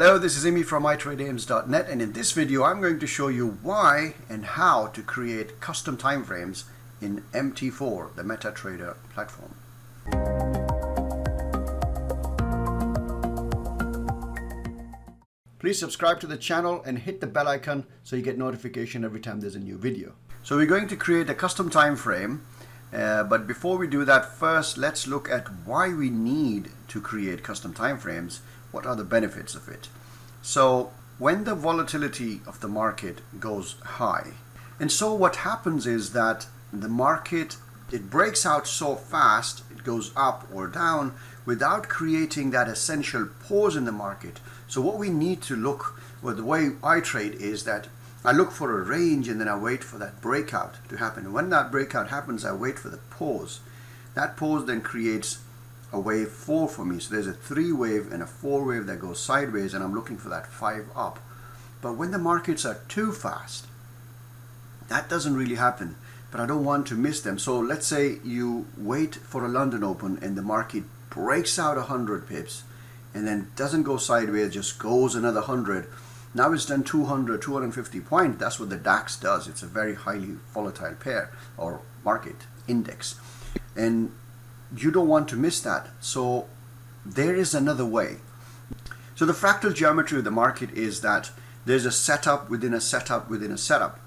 Hello, this is Imi from iTradeAIMS.net, and in this video I'm going to show you why and how to create custom timeframes in MT4, the Metatrader platform. Please subscribe to the channel and hit the bell icon so you get notification every time there's a new video. So we're going to create a custom time frame, but before we do that, first let's look at why we need to create custom time frames. What are the benefits of it? So when the volatility of the market goes high, and so what happens is that the market, it breaks out so fast, it goes up or down without creating that essential pause in the market. So what we need to look, well, the way I trade is that I look for a range and then I wait for that breakout to happen. And when that breakout happens, I wait for the pause. That pause then creates a wave 4 for me. So there's a 3 wave and a 4 wave that goes sideways, and I'm looking for that 5 up. But when the markets are too fast, that doesn't really happen, but I don't want to miss them. So let's say you wait for a London Open and the market breaks out 100 pips and then doesn't go sideways, just goes another 100. Now it's done 200, 250 points. That's what the DAX does. It's a very highly volatile pair or market index, and you don't want to miss that. So there is another way. So the fractal geometry of the market is that there's a setup within a setup within a setup.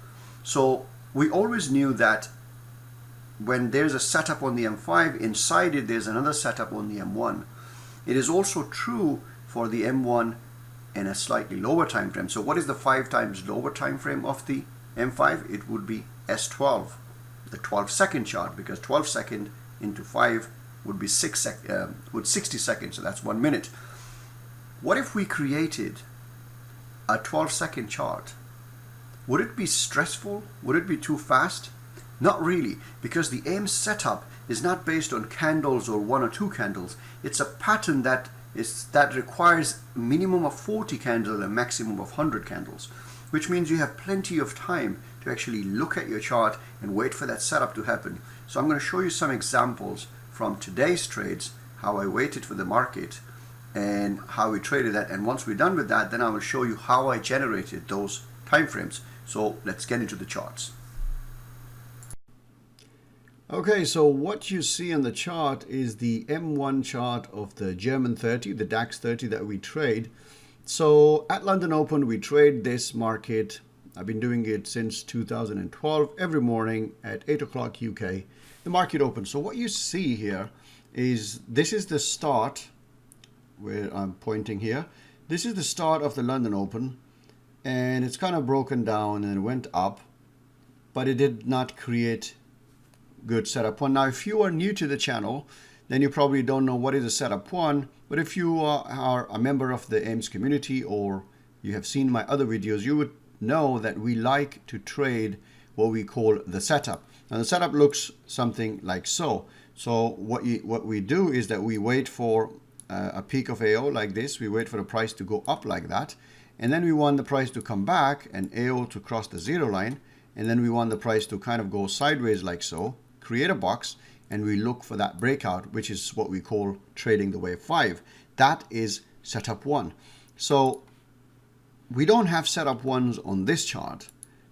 So we always knew that when there's a setup on the M5, inside it there's another setup on the M1. It is also true for the M1 and a slightly lower time frame. So what is the 5 times lower time frame of the M5? It would be S12, the 12-second chart, because 12 second into 5 would be 60 seconds, so that's 1 minute. What if we created a 12-second chart? Would it be stressful? Would it be too fast? Not really, because the AIMS setup is not based on candles or 1 or 2 candles. It's a pattern that requires a minimum of 40 candles and a maximum of 100 candles, which means you have plenty of time to actually look at your chart and wait for that setup to happen. So I'm going to show you some examples from today's trades, how I waited for the market and how we traded that. And once we're done with that, then I will show you how I generated those time frames. So let's get into the charts. Okay, so what you see on the chart is the M1 chart of the German 30, the DAX 30 that we trade. So at London Open, we trade this market. I've been doing it since 2012, every morning at 8 o'clock UK, the market opens. So what you see here is, this is the start where I'm pointing here. This is the start of the London Open, and it's kind of broken down and went up, but it did not create good setup one. Now, if you are new to the channel, then you probably don't know what is a setup one, but if you are a member of the AIMS community or you have seen my other videos, you would know that we like to trade what we call the setup. Now the setup looks something like so. So what we do is that we wait for a peak of AO like this. We wait for the price to go up like that, and then we want the price to come back and AO to cross the 0 line, and then we want the price to kind of go sideways like so, create a box, and we look for that breakout, which is what we call trading the wave 5. That is setup 1. So we don't have setup 1s on this chart,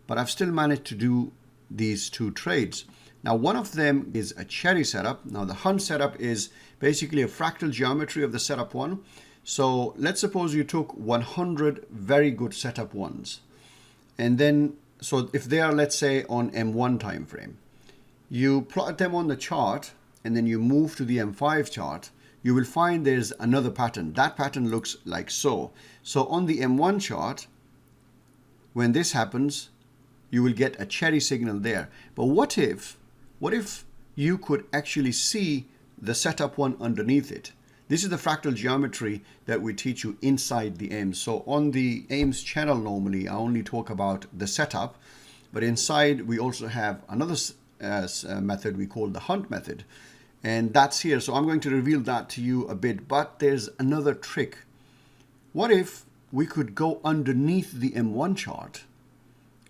but I've still managed to do these 2 trades. Now one of them is a cherry setup. Now the Hunt setup is basically a fractal geometry of the setup 1. So let's suppose you took 100 very good setup 1s, and then, so if they are, let's say, on M1 time frame, you plot them on the chart and then you move to the M5 chart, you will find there's another pattern. That pattern looks like so. So on the M1 chart, when this happens, you will get a cherry signal there. But what if you could actually see the setup 1 underneath it? This is the fractal geometry that we teach you inside the AIMS. So on the AIMS channel, normally I only talk about the setup, but inside we also have another method we call the Hunt method, and that's here. So I'm going to reveal that to you a bit, but there's another trick. What if we could go underneath the M1 chart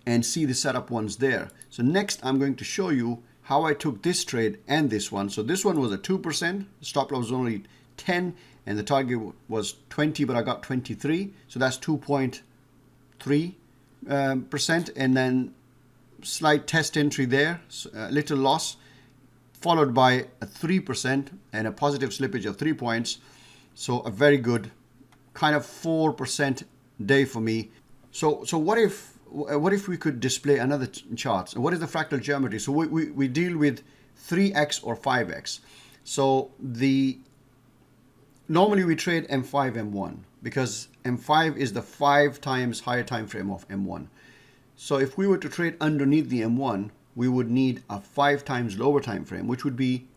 and see the setup 1s there? So next I'm going to show you how I took this trade and this one. So this one was a 2%, stop loss was only 10 and the target was 20, but I got 23. So that's 2.3%. And then slight test entry there, a little loss, followed by a 3% and a positive slippage of 3 points. So a very good kind of 4% day for me. So what if we could display another chart? So what is the fractal geometry? So we deal with 3x or 5x. So normally we trade M5, M1 because M5 is the 5 times higher time frame of M1. So if we were to trade underneath the M1, we would need a 5 times lower time frame, which would be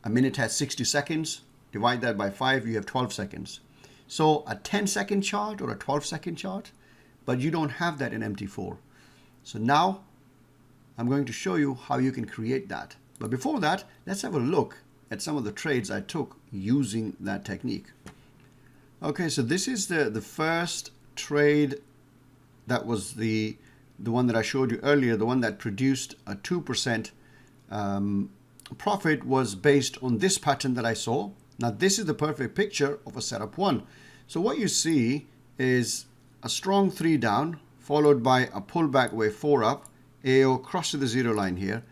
a minute has 60 seconds. Divide that by 5, you have 12 seconds. So a 10-second chart or a 12-second chart, but you don't have that in MT4. So now I'm going to show you how you can create that. But before that, let's have a look at some of the trades I took using that technique. Okay, so this is the first trade. That was the one that I showed you earlier, the one that produced a 2% profit was based on this pattern that I saw. Now this is the perfect picture of a setup 1. So what you see is a strong 3 down followed by a pullback wave 4 up. AO crosses the 0 line here.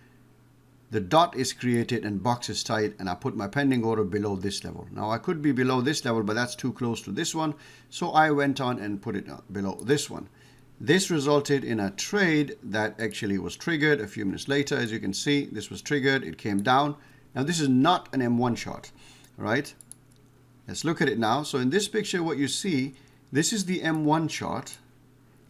The dot is created and box is tight, and I put my pending order below this level. Now I could be below this level, but that's too close to this one. So I went on and put it below this one. This resulted in a trade that actually was triggered a few minutes later. As you can see, this was triggered, it came down. Now this is not an M1 chart, all right? Let's look at it now. So in this picture, what you see, this is the M1 chart.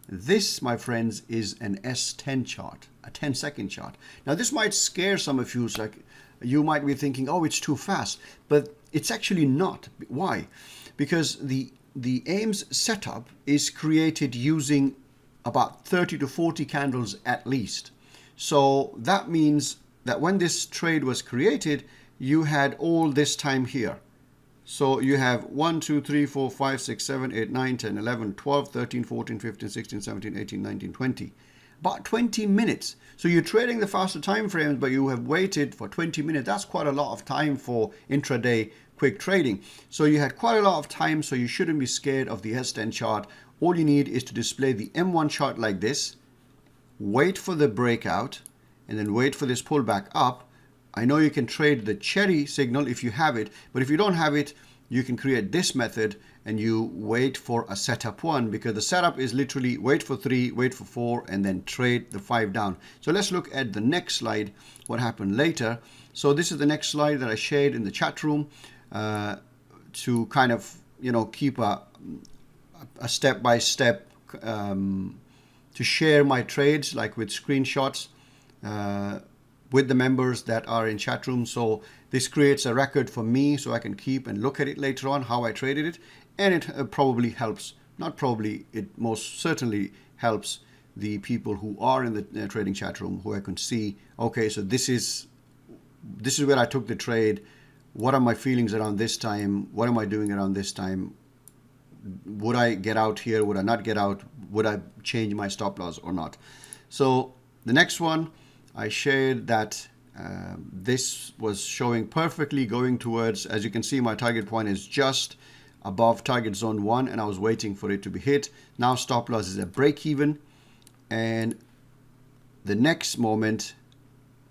This, my friends, is an S10 chart, a 10-second chart. Now this might scare some of you, like you might be thinking, oh, it's too fast, but it's actually not. Why? Because the AIMS setup is created using about 30 to 40 candles at least. So that means that when this trade was created, you had all this time here. So you have 1, 2, 3, 4, 5, 6, 7, 8, 9, 10, 11, 12, 13, 14, 15, 16, 17, 18, 19, 20. About 20 minutes. So you're trading the faster time frames, but you have waited for 20 minutes. That's quite a lot of time for intraday quick trading. So you had quite a lot of time, so you shouldn't be scared of the S10 chart. All you need is to display the M1 chart like this, wait for the breakout, and then wait for this pullback up. I know you can trade the cherry signal if you have it, but if you don't have it, you can create this method and you wait for a setup 1, because the setup is literally wait for 3, wait for 4, and then trade the 5 down. So let's look at the next slide, what happened later. So this is the next slide that I shared in the chat room to kind of, keep a step-by-step to share my trades, like with screenshots with the members that are in chat room. So this creates a record for me so I can keep and look at it later on how I traded it, and it probably helps, not probably, it most certainly helps the people who are in the trading chat room, who I can see, okay, so this is where I took the trade. What are my feelings around this time? What am I doing around this time? Would I get out here? Would I not get out? Would I change my stop loss or not? So the next one, I shared that this was showing perfectly going towards, as you can see, my target point is just above target zone 1, and I was waiting for it to be hit. Now stop loss is a break even, and the next moment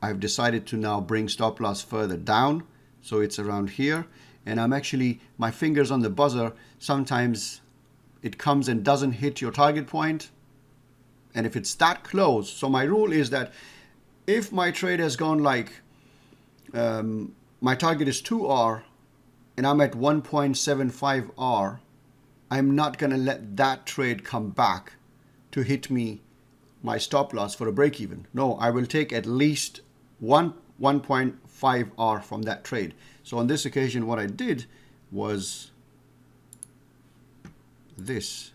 I've decided to now bring stop loss further down, so it's around here, and I'm actually, my fingers on the buzzer, sometimes it comes and doesn't hit your target point, and if it's that close, so my rule is that if my trade has gone like my target is 2R and I'm at 1.75R, I'm not going to let that trade come back to hit me my stop loss for a break even. No, I will take at least 1.5R from that trade. So on this occasion, what I did was this.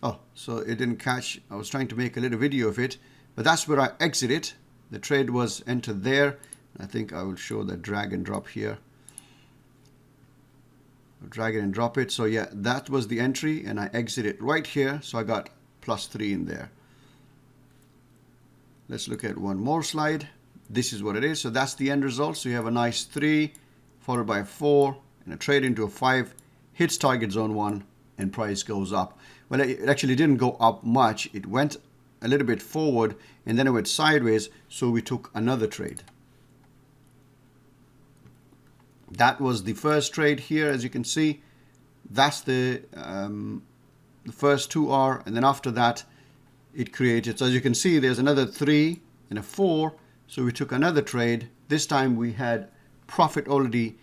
Oh, so it didn't catch. I was trying to make a little video of it, but that's where I exited. The trade was entered there. I think I will show the drag and drop here. I'll drag it and drop it. So yeah, that was the entry, and I exited right here. So I got +3 in there. Let's look at one more slide. this is what it is. So that's the end result. So you have a nice 3 followed by 4 and a trade into a 5, hits target zone 1, and price goes up. Well, it actually didn't go up much. It went a little bit forward and then it went sideways. So we took another trade. That was the first trade here, as you can see. That's the first 2R, and then after that it created. So as you can see, there's another 3 and a 4. So we took another trade. This time we had profit already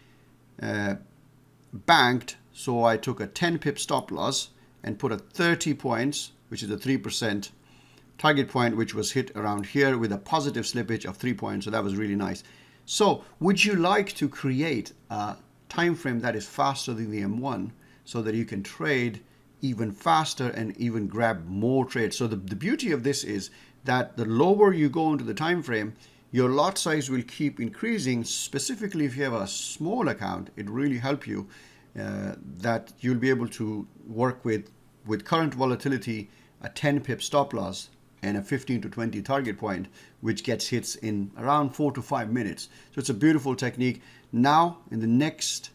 banked. So I took a 10 pip stop loss and put a 30 points, which is a 3% target point, which was hit around here with a positive slippage of 3 points. So that was really nice. So would you like to create a time frame that is faster than the M1 so that you can trade even faster and even grab more trades? So the beauty of this is that the lower you go into the time frame, your lot size will keep increasing. Specifically, if you have a small account, it really helps you that you'll be able to work with current volatility, a 10 pip stop loss and a 15 to 20 target point, which gets hits in around 4 to 5 minutes. So it's a beautiful technique. Now, in the next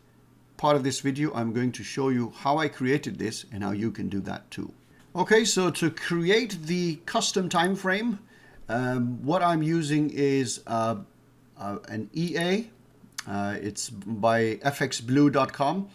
part of this video, I'm going to show you how I created this and how you can do that too. Okay, so to create the custom time frame, what I'm using is an EA. It's by fxblue.com.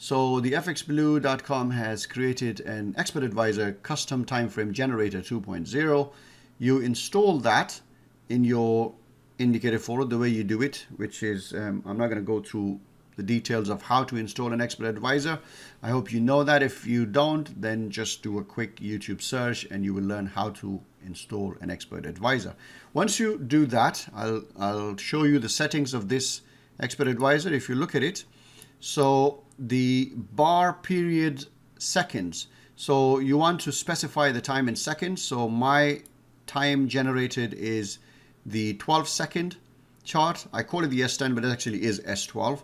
So the fxblue.com has created an Expert Advisor custom time frame generator 2.0. You install that in your indicator folder the way you do it, which is, I'm not going to go through the details of how to install an Expert Advisor. I hope you know that. If you don't, then just do a quick YouTube search and you will learn how to install an Expert Advisor. Once you do that, I'll show you the settings of this Expert Advisor. If you look at it, so the bar period seconds. So you want to specify the time in seconds. So my time generated is the 12-second chart. I call it the S10, but it actually is S12,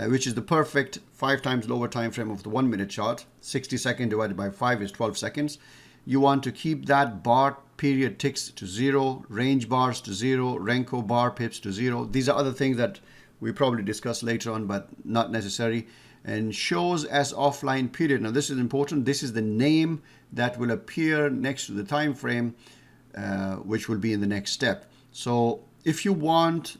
which is the perfect 5 times lower time frame of the 1 minute chart. 60 seconds divided by 5 is 12 seconds. You want to keep that bar period ticks to 0, range bars to 0, Renko bar pips to 0. These are other things that we probably discuss later on, but not necessary. And shows as offline period. Now this is important. This is the name that will appear next to the time frame, which will be in the next step. So if you want,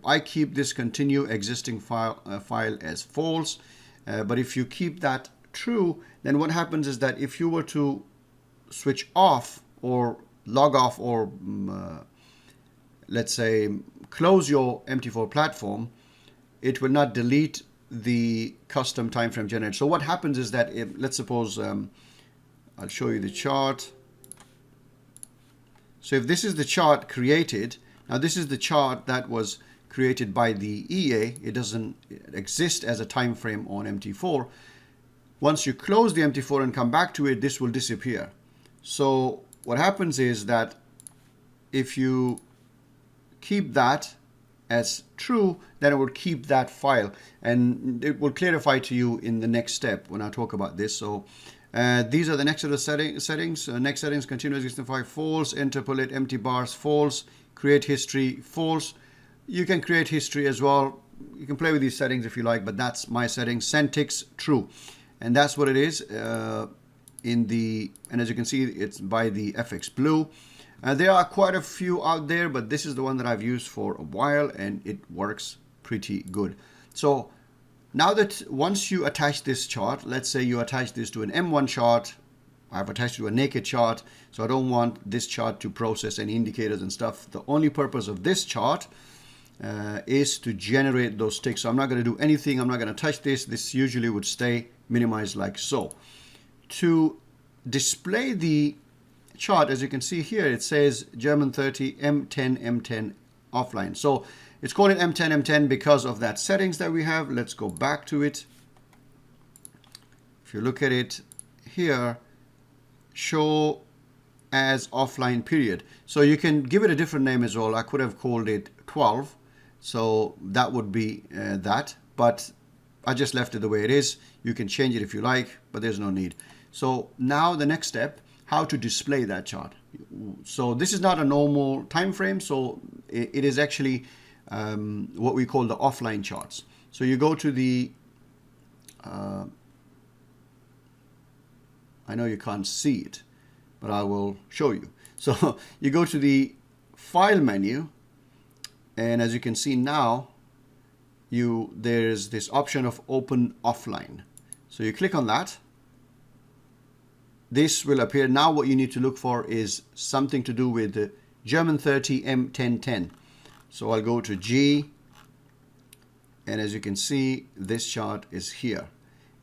I keep this continue existing file as false. But if you keep that true, then what happens is that if you were to switch off or log off or let's say close your MT4 platform, it will not delete the custom time frame generator. So what happens is that let's suppose I'll show you the chart. So if this is the chart created, now this is the chart that was created by the EA. It doesn't exist as a time frame on MT4. Once you close the MT4 and come back to it, this will disappear. So what happens is that if you keep that as true, then it will keep that file, and it will clarify to you in the next step when I talk about this. So these are the next set of settings. Next settings: continuous existing file, false, interpolate empty bars, false, create history, false. You can create history as well. You can play with these settings if you like, but that's my settings. Send ticks true, and that's what it is and as you can see, it's by the FX Blue. There are quite a few out there, but this is the one that I've used for a while and it works pretty good. So now that once you attach this chart, let's say you attach this to an M1 chart, I've attached it to a naked chart, so I don't want this chart to process any indicators and stuff. The only purpose of this chart is to generate those ticks. So I'm not going to do anything. I'm not going to touch this. This usually would stay minimized like so. To display the chart, as you can see here, it says German 30 M10 offline. So it's called an M10 because of that settings that we have. Let's go back to it. If you look at it here, show as offline period. So you can give it a different name as well. I could have called it 12. So that would be that, but I just left it the way it is. You can change it if you like, but there's no need. So now the next step, how to display that chart. So this is not a normal time frame. So it is actually what we call the offline charts. So you go to the, I know you can't see it, but I will show you. So you go to the file menu, and as you can see now, there's this option of open offline. So you click on that. This will appear. Now what you need to look for is something to do with the German 30 M1010. So I'll go to G, and as you can see, this chart is here.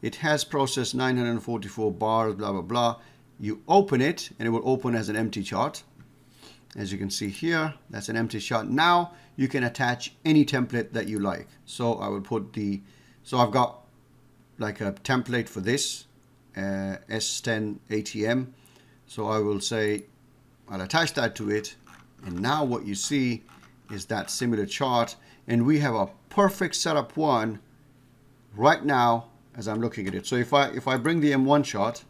It has processed 944 bars, blah, blah, blah. You open it, and it will open as an empty chart. As you can see here, that's an empty chart. Now you can attach any template that you like. So I will put so I've got like a template for this, S10 ATM. So I will say, I'll attach that to it. And now what you see is that similar chart. And we have a perfect setup one right now as I'm looking at it. So if I bring the M1 chart,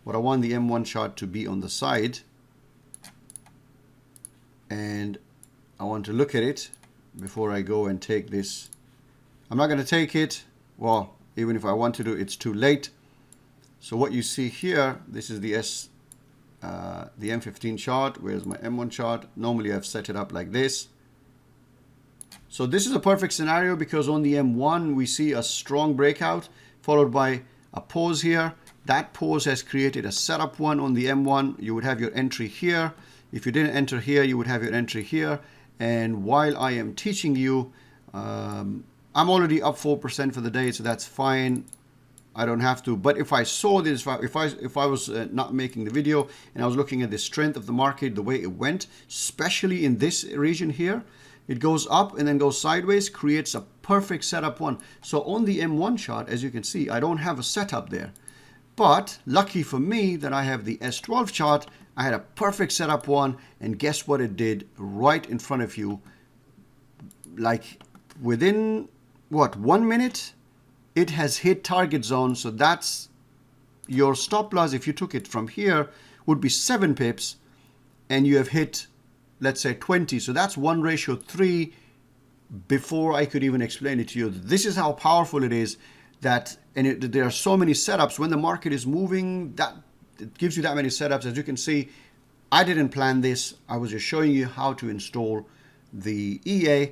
what I want the M1 chart to be on the side, and I want to look at it before I go and take this. I'm not going to take it. Well, even if I want to do it, it's too late. So what you see here, this is the M15 chart. Where's my M1 chart? Normally I've set it up like this. So this is a perfect scenario because on the M1 we see a strong breakout followed by a pause here. That pause has created a setup one on the M1. You would have your entry here. If you didn't enter here, you would have your entry here. And while I am teaching you, I'm already up 4% for the day, so that's fine. I don't have to. But if I saw this, if I was not making the video and I was looking at the strength of the market, the way it went, especially in this region here, it goes up and then goes sideways, creates a perfect setup one. So on the M1 chart, as you can see, I don't have a setup there. But lucky for me that I have the S12 chart, I had a perfect setup one, and guess what it did right in front of you? Like within, what, 1 minute, it has hit target zone. So that's your stop loss. If you took it from here, would be 7 pips, and you have hit, let's say 20. So that's 1:3 before I could even explain it to you. This is how powerful it is. There are so many setups when the market is moving, that it gives you that many setups. As you can see, I didn't plan this. I was just showing you how to install the EA,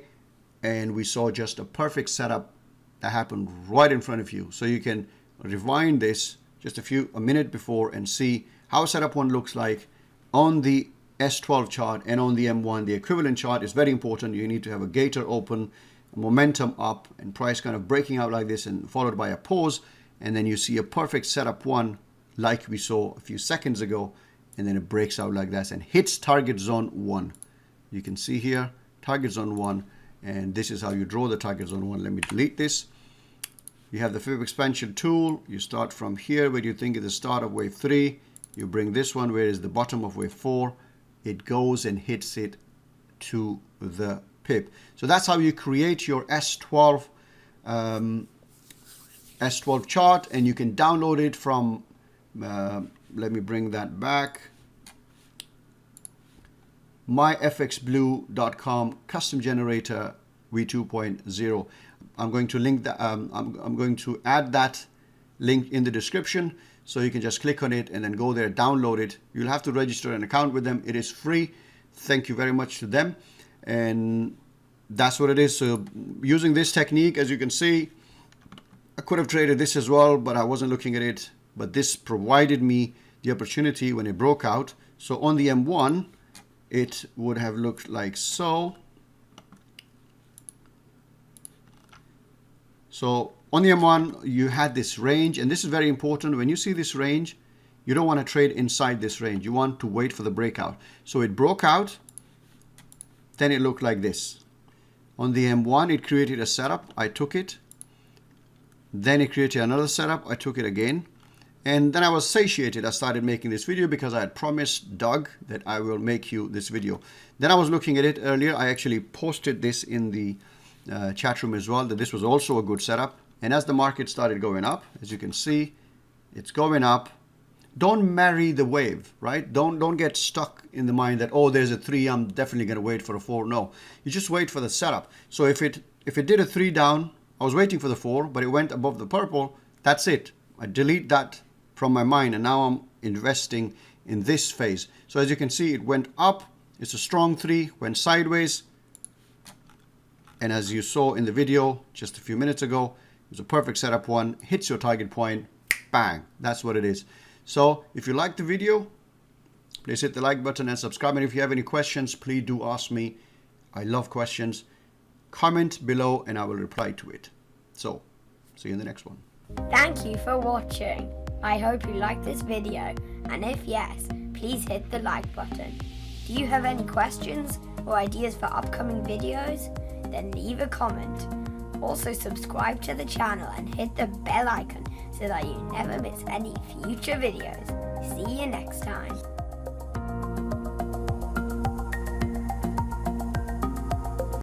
and we saw just a perfect setup that happened right in front of you. So you can rewind this just a minute before and see how setup one looks like on the S12 chart and on the M1. The equivalent chart is very important. You need to have a gator open, momentum up, and price kind of breaking out like this and followed by a pause, and then you see a perfect setup one like we saw a few seconds ago, and then it breaks out like that and hits target zone 1. You can see here target zone 1, and this is how you draw the target zone 1. Let me delete this. You have the fib expansion tool. You start from here where you think is the start of wave 3. You bring this one where is the bottom of wave 4. It goes and hits it to the pip. So that's how you create your S12 chart, and you can download it from let me bring that back, myfxblue.com custom generator v2.0. I'm going to link that. I'm going to add that link in the description, so you can just click on it and then go there, download it. You'll have to register an account with them. It is free. Thank you very much to them. And that's what it is. So using this technique, as you can see, I could have traded this as well, but I wasn't looking at it. But this provided me the opportunity when it broke out. So on the M1, it would have looked like so. So on the M1, you had this range, and this is very important. When you see this range, you don't want to trade inside this range. You want to wait for the breakout. So it broke out, then it looked like this. On the M1, it created a setup. I took it. Then it created another setup. I took it again. And then I was satiated. I started making this video because I had promised Doug that I will make you this video. Then I was looking at it earlier. I actually posted this in the chat room as well, that this was also a good setup. And as the market started going up, as you can see, it's going up. don't marry the wave, right? Don't get stuck in the mind that, oh, there's a 3, I'm definitely going to wait for a 4. No, you just wait for the setup. So if it did a 3 down, I was waiting for the 4, but it went above the purple. That's it. I delete that from my mind, and now I'm investing in this phase. So as you can see, it went up. It's a strong 3, went sideways. And as you saw in the video just a few minutes ago, it was a perfect setup one, hits your target point, bang. That's what it is. So if you liked the video, please hit the like button and subscribe. And if you have any questions, please do ask me. I love questions. Comment below and I will reply to it. So, see you in the next one. Thank you for watching. I hope you liked this video, and if yes, please hit the like button. Do you have any questions or ideas for upcoming videos? Then leave a comment. Also subscribe to the channel and hit the bell icon so that you never miss any future videos. See you next time.